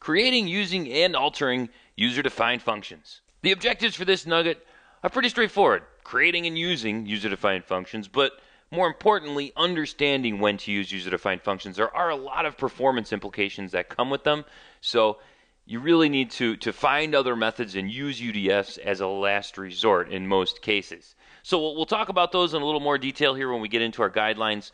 creating, using, and altering user-defined functions. The objectives for this nugget are pretty straightforward. Creating and using user-defined functions, but more importantly, understanding when to use user-defined functions. There are a lot of performance implications that come with them, so you really need to find other methods and use UDFs as a last resort in most cases. So we'll talk about those in a little more detail here when we get into our guidelines.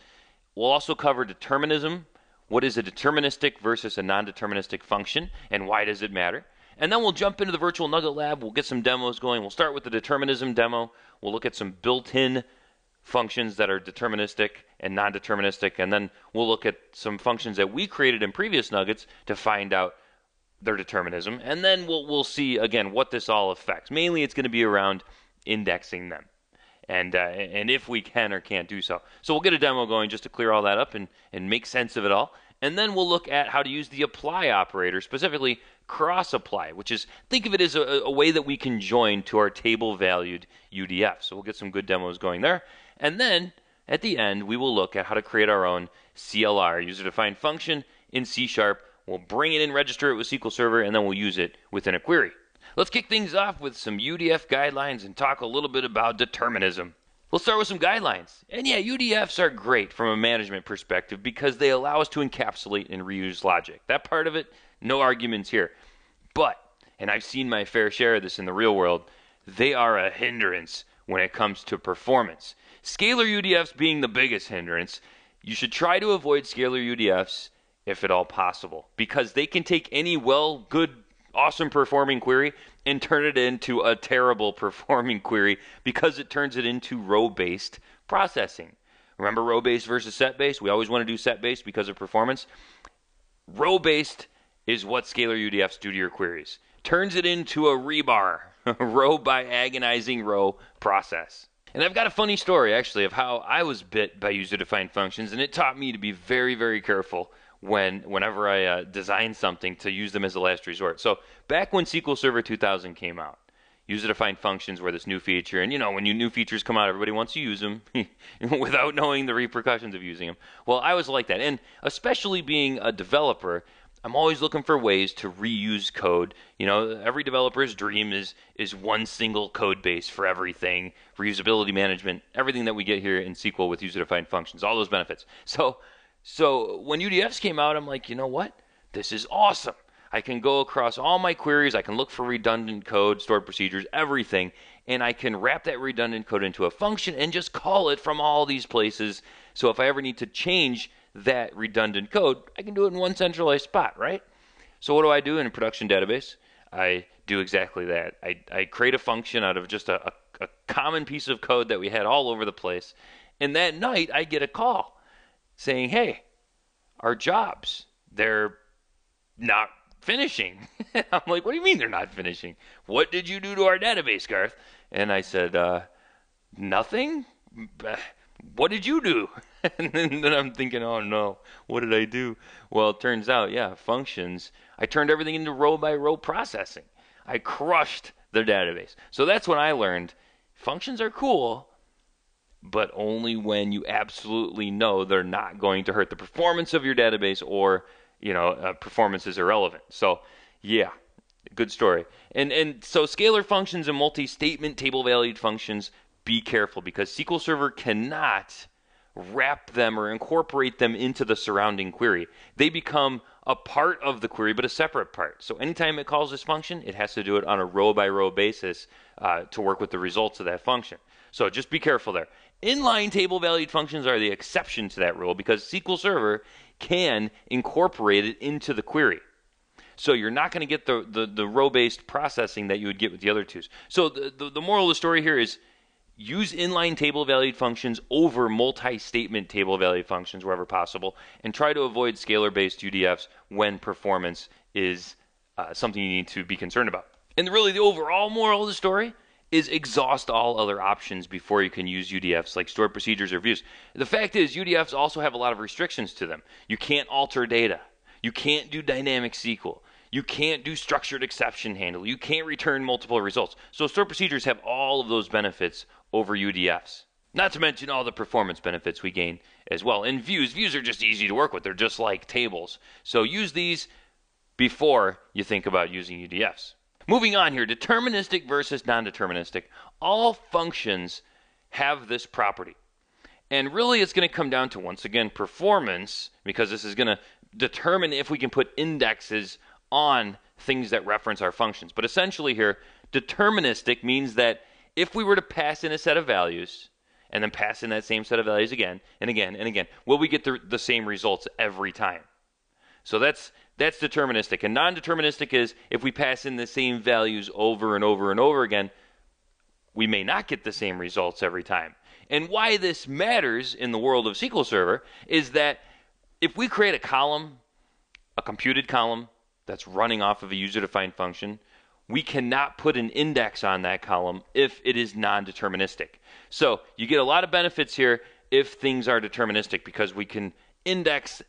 We'll also cover determinism. What is a deterministic versus a non-deterministic function, and why does it matter? And then we'll jump into the virtual nugget lab. We'll get some demos going. We'll start with the determinism demo. We'll look at some built-in functions that are deterministic and non-deterministic, and then we'll look at some functions that we created in previous nuggets to find out their determinism, and then we'll see again what this all affects. Mainly it's going to be around indexing them and if we can or can't do so. So we'll get a demo going just to clear all that up and make sense of it all. And then we'll look at how to use the apply operator, specifically cross-apply, which is, think of it as a way that we can join to our table-valued UDF. So we'll get some good demos going there. And then at the end, we will look at how to create our own CLR, user-defined function in C#. We'll bring it in, register it with SQL Server, and then we'll use it within a query. Let's kick things off with some UDF guidelines and talk a little bit about determinism. We'll start with some guidelines. And yeah, UDFs are great from a management perspective because they allow us to encapsulate and reuse logic. That part of it, no arguments here. But, and I've seen my fair share of this in the real world, they are a hindrance when it comes to performance. Scalar UDFs being the biggest hindrance, you should try to avoid scalar UDFs if at all possible, because they can take any good, awesome performing query and turn it into a terrible performing query because it turns it into row-based processing. Remember row-based versus set-based? We always want to do set-based because of performance. Row-based is what scalar UDFs do to your queries. Turns it into a rebar, a row by agonizing row process. And I've got a funny story, actually, of how I was bit by user-defined functions, and it taught me to be very, very careful whenever I design something to use them as a last resort. So back when SQL Server 2000 came out, user-defined functions were this new feature. And, when new features come out, everybody wants to use them without knowing the repercussions of using them. Well, I was like that. And especially being a developer, I'm always looking for ways to reuse code. Every developer's dream is one single code base for everything, reusability management, everything that we get here in SQL with user-defined functions, all those benefits. So when UDFs came out, I'm like, you know what? This is awesome. I can go across all my queries. I can look for redundant code, stored procedures, everything. And I can wrap that redundant code into a function and just call it from all these places. So if I ever need to change that redundant code, I can do it in one centralized spot, right? So what do I do in a production database? I do exactly that. I create a function out of just a common piece of code that we had all over the place. And that night, I get a call saying, hey, our jobs, they're not finishing. I'm like, what do you mean they're not finishing? What did you do to our database, Garth? And I said, nothing. What did you do? And then I'm thinking, oh no, what did I do? Well, it turns out, functions. I turned everything into row by row processing. I crushed their database. So that's when I learned functions are cool, but only when you absolutely know they're not going to hurt the performance of your database or, performance is irrelevant. So, good story. And so scalar functions and multi-statement table-valued functions, be careful because SQL Server cannot wrap them or incorporate them into the surrounding query. They become a part of the query, but a separate part. So anytime it calls this function, it has to do it on a row-by-row basis to work with the results of that function. So just be careful there. Inline table-valued functions are the exception to that rule because SQL Server can incorporate it into the query. So you're not going to get the row-based processing that you would get with the other twos. So the moral of the story here is use inline table-valued functions over multi-statement table-valued functions wherever possible, and try to avoid scalar-based UDFs when performance is something you need to be concerned about. And really the overall moral of the story is exhaust all other options before you can use UDFs like stored procedures or views. The fact is UDFs also have a lot of restrictions to them. You can't alter data. You can't do dynamic SQL. You can't do structured exception handle. You can't return multiple results. So stored procedures have all of those benefits over UDFs. Not to mention all the performance benefits we gain as well. And views are just easy to work with. They're just like tables. So use these before you think about using UDFs. Moving on here, deterministic versus non-deterministic. All functions have this property. And really it's going to come down to, once again, performance, because this is going to determine if we can put indexes on things that reference our functions. But essentially here, deterministic means that if we were to pass in a set of values and then pass in that same set of values again and again and again, will we get the same results every time? So that's deterministic. And non-deterministic is if we pass in the same values over and over and over again, we may not get the same results every time. And why this matters in the world of SQL Server is that if we create a column, a computed column that's running off of a user-defined function, we cannot put an index on that column if it is non-deterministic. So you get a lot of benefits here if things are deterministic, because we can index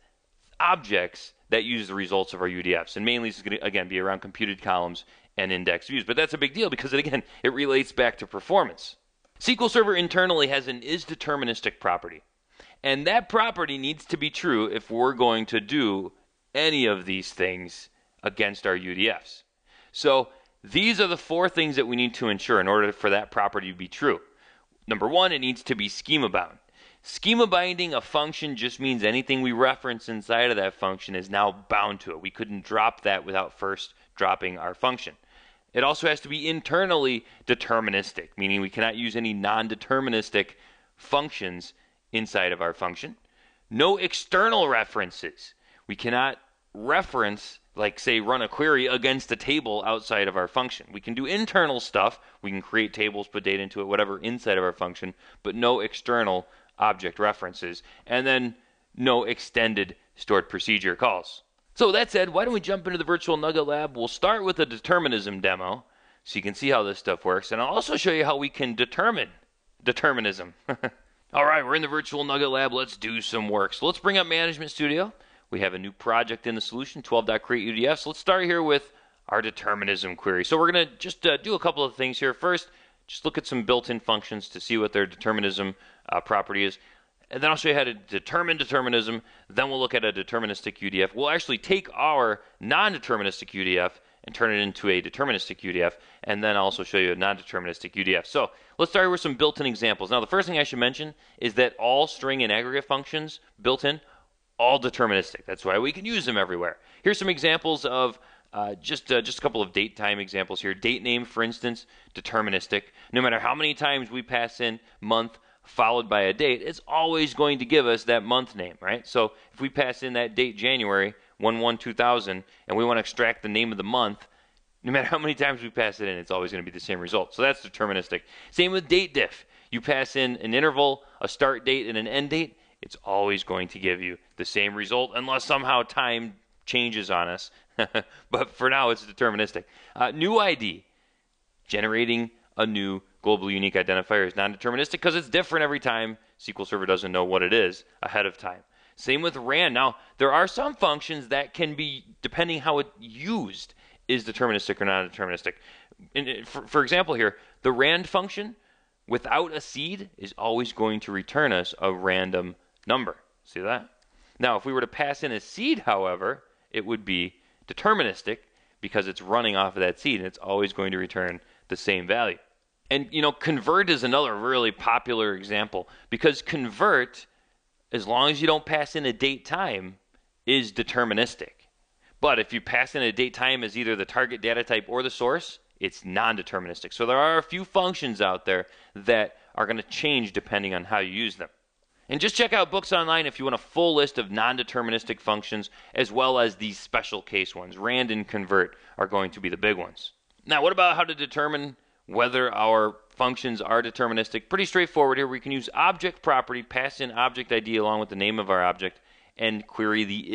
objects that use the results of our UDFs. And mainly this is going to, again, be around computed columns and index views. But that's a big deal because, again, it relates back to performance. SQL Server internally has an isDeterministic property. And that property needs to be true if we're going to do any of these things against our UDFs. So these are the 4 things that we need to ensure in order for that property to be true. Number 1, it needs to be schema bound. Schema binding a function just means anything we reference inside of that function is now bound to it. We couldn't drop that without first dropping our function. It also has to be internally deterministic, meaning we cannot use any non-deterministic functions inside of our function. No external references. We cannot reference, like say run a query against a table outside of our function. We can do internal stuff. We can create tables, put data into it, whatever inside of our function, but no external object references. And then no extended stored procedure calls. So that said, why don't we jump into the virtual Nugget Lab? We'll start with a determinism demo so you can see how this stuff works. And I'll also show you how we can determine determinism. All right, we're in the virtual Nugget Lab. Let's do some work. So let's bring up Management Studio. We have a new project in the solution, 12.create UDF. So let's start here with our determinism query. So we're going to just do a couple of things here. First, just look at some built-in functions to see what their determinism property is. And then I'll show you how to determine determinism. Then we'll look at a deterministic UDF. We'll actually take our non-deterministic UDF and turn it into a deterministic UDF, and then I'll also show you a non-deterministic UDF. So let's start with some built-in examples. Now, the first thing I should mention is that all string and aggregate functions built in, all deterministic. That's why we can use them everywhere. Here's some examples of just a couple of date time examples here. Date name, for instance, deterministic. No matter how many times we pass in month followed by a date, it's always going to give us that month name, right? So if we pass in that date January 1/1/2000 and we want to extract the name of the month, no matter how many times we pass it in, it's always going to be the same result. So that's deterministic. Same with date diff. You pass in an interval, a start date, and an end date, it's always going to give you the same result unless somehow time changes on us. But for now, it's deterministic. New ID, generating a new global unique identifier is non-deterministic because it's different every time. SQL Server doesn't know what it is ahead of time. Same with rand. Now, there are some functions that can be, depending how it's used, is deterministic or non-deterministic. For example here, the rand function without a seed is always going to return us a random number. See that? Now, if we were to pass in a seed, however, it would be deterministic because it's running off of that seed and it's always going to return the same value. And, you know, convert is another really popular example because convert, as long as you don't pass in a date time, is deterministic. But if you pass in a date time as either the target data type or the source, it's non-deterministic. So there are a few functions out there that are going to change depending on how you use them. And just check out books online if you want a full list of non-deterministic functions as well as these special case ones. Rand and convert are going to be the big ones. Now, what about how to determine whether our functions are deterministic? Pretty straightforward here. We can use object property, pass in object ID along with the name of our object, and query the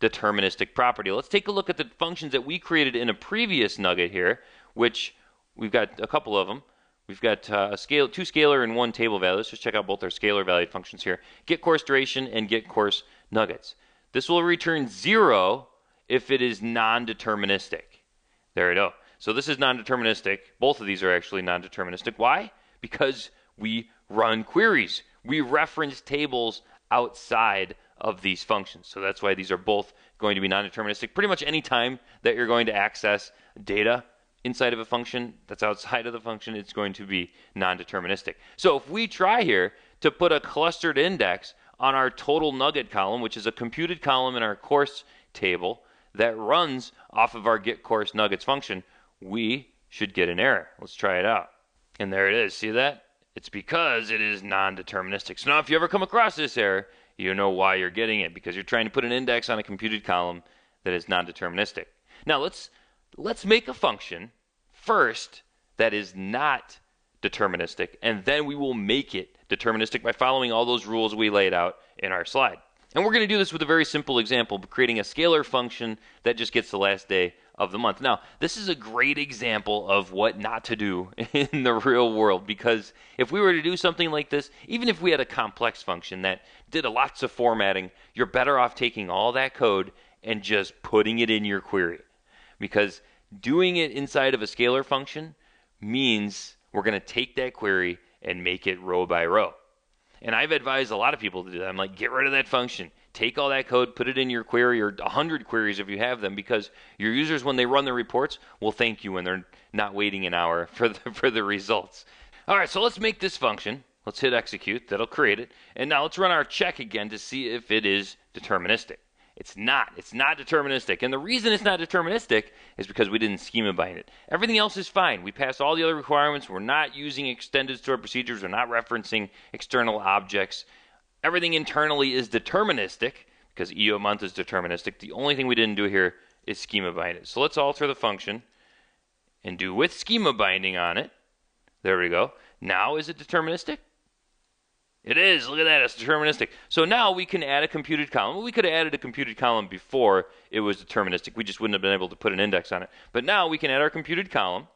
isDeterministic property. Let's take a look at the functions that we created in a previous nugget here, which we've got a couple of them. We've got two scalar and one table value. Let's just check out both our scalar valued functions here. Get course duration and get course nuggets. This will return 0 if it is non-deterministic. There we go. So this is non-deterministic. Both of these are actually non-deterministic. Why? Because we run queries. We reference tables outside of these functions. So that's why these are both going to be non-deterministic. Pretty much any time that you're going to access data inside of a function that's outside of the function, it's going to be non-deterministic. So if we try here to put a clustered index on our total nugget column, which is a computed column in our course table that runs off of our get course nuggets function, we should get an error. Let's try it out. And there it is. See that? It's because it is non-deterministic. So now if you ever come across this error, you know why you're getting it, because you're trying to put an index on a computed column that is non-deterministic. Now let's make a function first that is not deterministic, and then we will make it deterministic by following all those rules we laid out in our slide. And we're going to do this with a very simple example, creating a scalar function that just gets the last day of the month. Now, this is a great example of what not to do in the real world, because if we were to do something like this, even if we had a complex function that did lots of formatting, you're better off taking all that code and just putting it in your query. Because doing it inside of a scalar function means we're going to take that query and make it row by row. And I've advised a lot of people to do that. I'm like, get rid of that function. Take all that code, put it in your query, or 100 queries if you have them, because your users, when they run their reports, will thank you when they're not waiting an hour for the results. All right, so let's make this function. Let's hit execute. That'll create it. And now let's run our check again to see if it is deterministic. It's not. It's not deterministic. And the reason it's not deterministic is because we didn't schema bind it. Everything else is fine. We passed all the other requirements. We're not using extended stored procedures. We're not referencing external objects. Everything internally is deterministic because EO month is deterministic. The only thing we didn't do here is schema bind it. So let's alter the function and do with schema binding on it. There we go. Now is it deterministic? It is. Look at that. It's deterministic. So now we can add a computed column. Well, we could have added a computed column before it was deterministic. We just wouldn't have been able to put an index on it. But now we can add our computed column.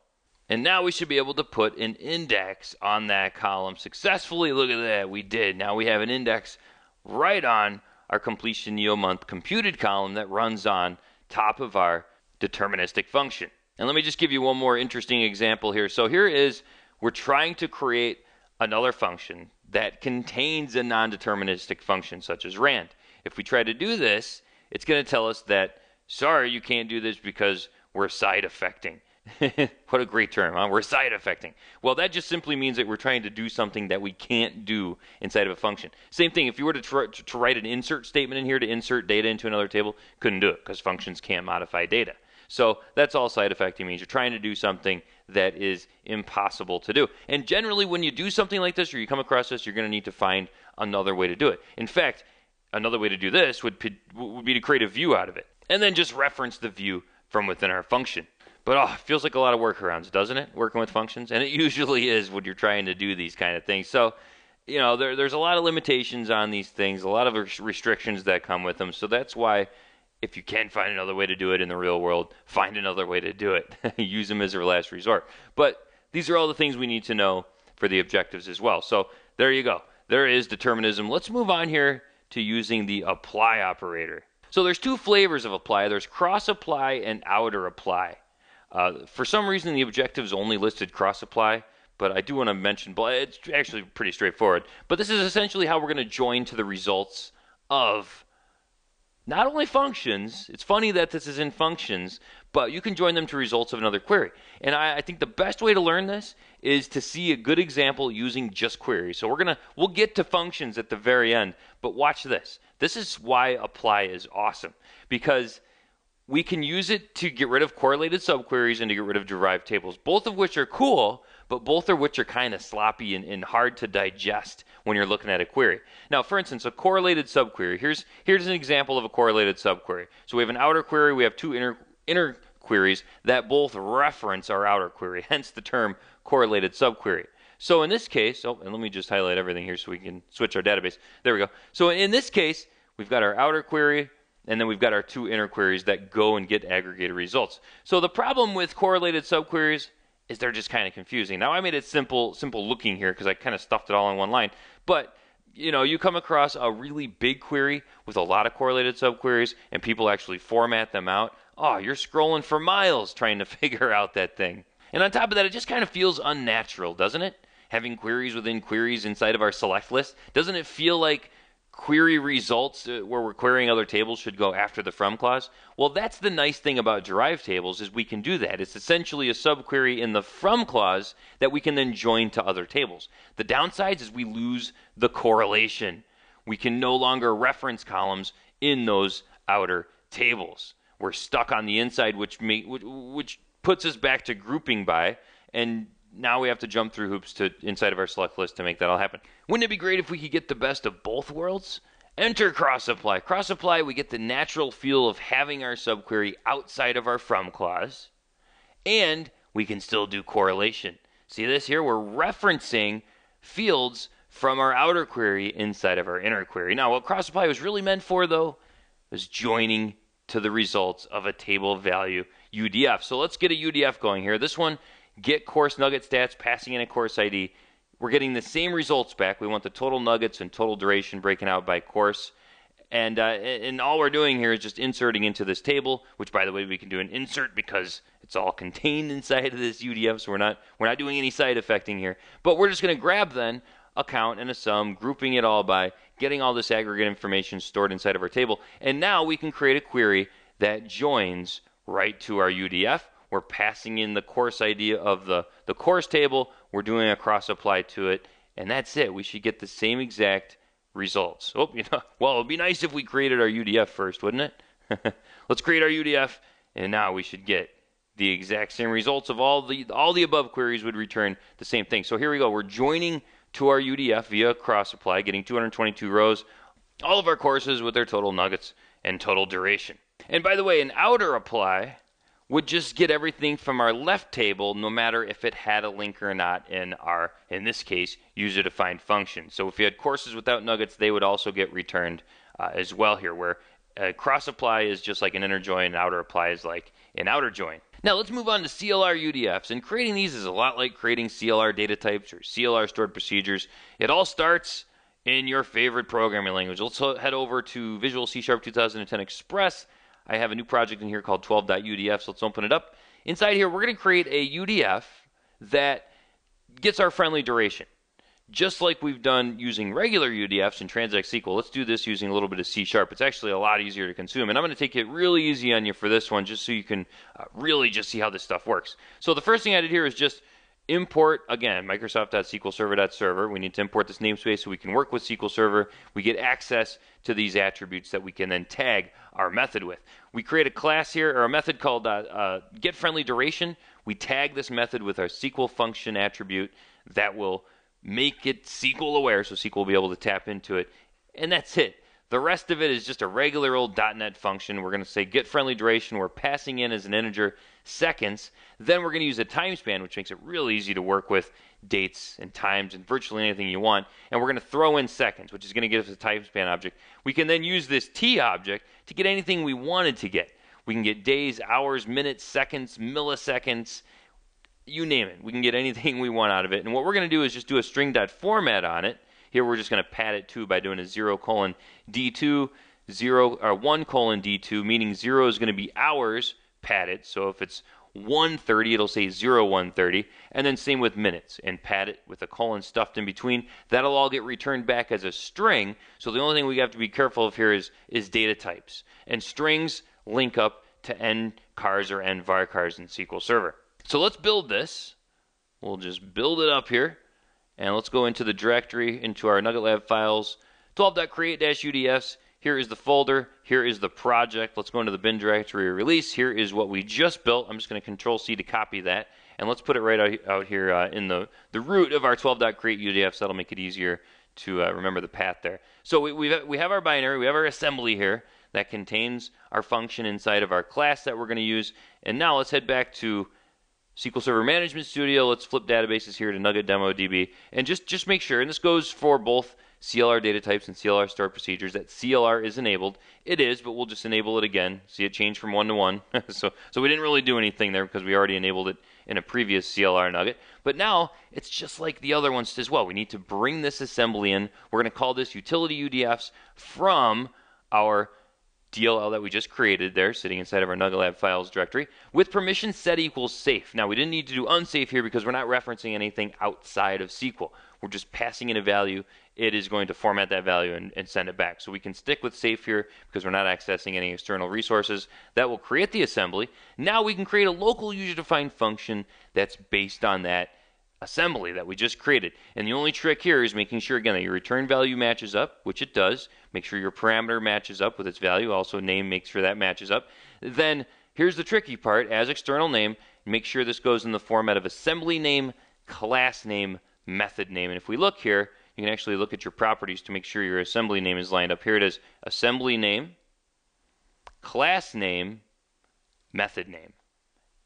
And now we should be able to put an index on that column successfully. Look at that. We did. Now we have an index right on our completion Neo month computed column that runs on top of our deterministic function. And let me just give you one more interesting example here. So here is, we're trying to create another function that contains a non-deterministic function such as rand. If we try to do this, it's going to tell us that, sorry, you can't do this because we're side effecting. What a great term, huh? We're side effecting. Well, that just simply means that we're trying to do something that we can't do inside of a function. Same thing, if you were to write an insert statement in here to insert data into another table, couldn't do it because functions can't modify data. So that's all side effecting means. You're trying to do something that is impossible to do. And generally, when you do something like this or you come across this, you're going to need to find another way to do it. In fact, another way to do this would be to create a view out of it and then just reference the view from within our function. But it feels like a lot of workarounds, doesn't it, working with functions? And it usually is when you're trying to do these kind of things. So, you know, there's a lot of limitations on these things, a lot of restrictions that come with them. So that's why, if you can find another way to do it in the real world, find another way to do it. Use them as a last resort. But these are all the things we need to know for the objectives as well. So there you go. There is determinism. Let's move on here to using the apply operator. So there's two flavors of apply. There's cross apply and outer apply. For some reason, the objectives only listed cross apply, but I do want to mention, it's actually pretty straightforward. But this is essentially how we're going to join to the results of not only functions. It's funny that this is in functions, but you can join them to results of another query. And I think the best way to learn this is to see a good example using just queries. So we'll get to functions at the very end, but watch this. This is why apply is awesome, because we can use it to get rid of correlated subqueries and to get rid of derived tables, both of which are cool, but both of which are kind of sloppy and hard to digest when you're looking at a query. Now, for instance, a correlated subquery. Here's an example of a correlated subquery. So we have an outer query, we have two inner queries that both reference our outer query, hence the term correlated subquery. So in this case, and let me just highlight everything here so we can switch our database. There we go. So in this case, we've got our outer query, and then we've got our two inner queries that go and get aggregated results. So the problem with correlated subqueries is they're just kind of confusing. Now, I made it simple looking here because I kind of stuffed it all in one line. But, you know, you come across a really big query with a lot of correlated subqueries and people actually format them out. You're scrolling for miles trying to figure out that thing. And on top of that, it just kind of feels unnatural, doesn't it? Having queries within queries inside of our select list. Doesn't it feel like query results where we're querying other tables should go after the from clause. Well, that's the nice thing about derived tables is we can do that. It's essentially a subquery in the from clause that we can then join to other tables. The downsides is we lose the correlation. We can no longer reference columns in those outer tables. We're stuck on the inside, which puts us back to grouping by, and now we have to jump through hoops to inside of our select list to make that all happen. Wouldn't it be great if we could get the best of both worlds? Enter cross-apply. Cross-apply, we get the natural feel of having our subquery outside of our from clause, and we can still do correlation. See this here? We're referencing fields from our outer query inside of our inner query. Now, what cross-apply was really meant for, though, was joining to the results of a table value UDF. So let's get a UDF going here. This one, get course nugget stats, passing in a course ID. We're getting the same results back. We want the total nuggets and total duration broken out by course. And all we're doing here is just inserting into this table, which, by the way, we can do an insert because it's all contained inside of this UDF, so we're not doing any side effecting here. But we're just going to grab then a count and a sum, grouping it all by getting all this aggregate information stored inside of our table. And now we can create a query that joins right to our UDF. We're passing in the course ID of the course table. We're doing a cross apply to it, and that's it. We should get the same exact results. Oh, well, it'd be nice if we created our UDF first, wouldn't it? Let's create our UDF, and now we should get the exact same results of all the above queries would return the same thing. So here we go. We're joining to our UDF via cross apply, getting 222 rows, all of our courses with their total nuggets and total duration. And by the way, an outer apply would just get everything from our left table, no matter if it had a link or not in our, in this case, user-defined function. So if you had courses without nuggets, they would also get returned as well here, where cross-apply is just like an inner join, and outer apply is like an outer join. Now let's move on to CLR UDFs, and creating these is a lot like creating CLR data types or CLR stored procedures. It all starts in your favorite programming language. Let's head over to Visual C# 2010 Express. I have a new project in here called 12.udf, so let's open it up. Inside here, we're going to create a UDF that gets our friendly duration. Just like we've done using regular UDFs in Transact SQL, let's do this using a little bit of C#. It's actually a lot easier to consume, and I'm going to take it really easy on you for this one, just so you can really just see how this stuff works. So the first thing I did here is just import, again, Microsoft.SQLServer.server. We need to import this namespace so we can work with SQL Server. We get access to these attributes that we can then tag our method with. We create a class here, or a method called getFriendlyDuration. We tag this method with our SQL function attribute that will make it SQL aware, so SQL will be able to tap into it. And that's it. The rest of it is just a regular old .NET function. We're going to say getFriendlyDuration. We're passing in as an integer seconds. Then we're going to use a time span, which makes it real easy to work with dates and times and virtually anything you want. And we're going to throw in seconds, which is going to give us a time span object. We can then use this T object to get anything we wanted to get. We can get days, hours, minutes, seconds, milliseconds, you name it. We can get anything we want out of it. And what we're going to do is just do a string.format on it. Here we're just going to pad it too by doing a 0:D2, 1:D2, meaning 0 is going to be hours padded. So if it's 1:30, it'll say 01:30. And then same with minutes, and pad it with a colon stuffed in between. That'll all get returned back as a string. So the only thing we have to be careful of here is data types. And strings link up to NCARs or NVARCARs in SQL Server. So let's build this. We'll just build it up here. And let's go into the directory, into our Nugget Lab files, 12.create-udfs. Here is the folder. Here is the project. Let's go into the bin directory release. Here is what we just built. I'm just going to Control-C to copy that. And let's put it right out here in the root of our 12.create-udfs. That'll make it easier to remember the path there. So we have our binary. We have our assembly here that contains our function inside of our class that we're going to use. And now let's head back to SQL Server Management Studio. Let's flip databases here to Nugget Demo DB, and just make sure, and this goes for both CLR data types and CLR stored procedures, that CLR is enabled. It is, but we'll just enable it again. See it change from 1 to 1. so we didn't really do anything there because we already enabled it in a previous CLR nugget. But now it's just like the other ones as well. We need to bring this assembly in. We're going to call this utility UDFs from our DLL that we just created there, sitting inside of our Nugget Lab files directory, with permission set equals safe. Now, we didn't need to do unsafe here because we're not referencing anything outside of SQL. We're just passing in a value. It is going to format that value and send it back. So we can stick with safe here because we're not accessing any external resources. That will create the assembly. Now we can create a local user-defined function that's based on that assembly that we just created. And the only trick here is making sure, again, that your return value matches up, which it does. Make sure your parameter matches up with its value. Also, name, make sure that matches up. Then here's the tricky part. As external name, make sure this goes in the format of assembly name, class name, method name. And if we look here, you can actually look at your properties to make sure your assembly name is lined up. Here it is, assembly name, class name, method name.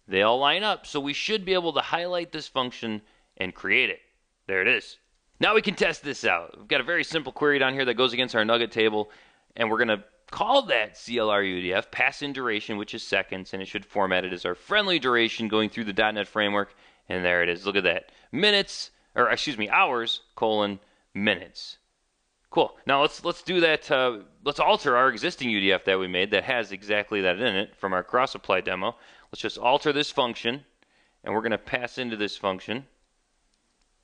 They all line up, so we should be able to highlight this function and create it. There it is. Now we can test this out. We've got a very simple query down here that goes against our nugget table, and we're going to call that CLR pass in duration, which is seconds, and it should format it as our friendly duration going through the .NET framework, and there it is. Look at that. Hours, minutes. Cool. Now let's do that. Let's alter our existing UDF that we made that has exactly that in it from our cross-apply demo. Let's just alter this function, and we're going to pass into this function.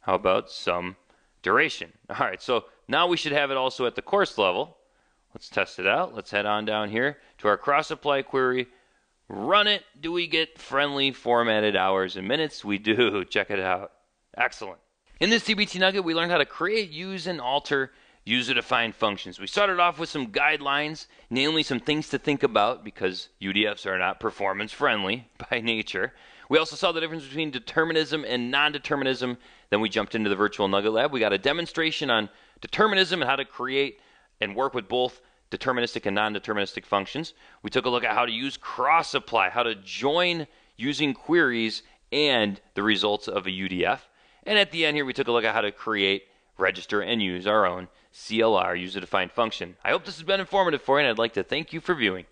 How about some duration? All right, so now we should have it also at the course level. Let's test it out. Let's head on down here to our cross-apply query. Run it. Do we get friendly formatted hours and minutes? We do. Check it out. Excellent. In this CBT nugget, we learned how to create, use, and alter user-defined functions. We started off with some guidelines, namely some things to think about because UDFs are not performance-friendly by nature. We also saw the difference between determinism and non-determinism. Then we jumped into the virtual Nugget Lab. We got a demonstration on determinism and how to create and work with both deterministic and non-deterministic functions. We took a look at how to use cross-apply, how to join using queries and the results of a UDF. And at the end here, we took a look at how to create, register, and use our own CLR, user-defined function. I hope this has been informative for you, and I'd like to thank you for viewing.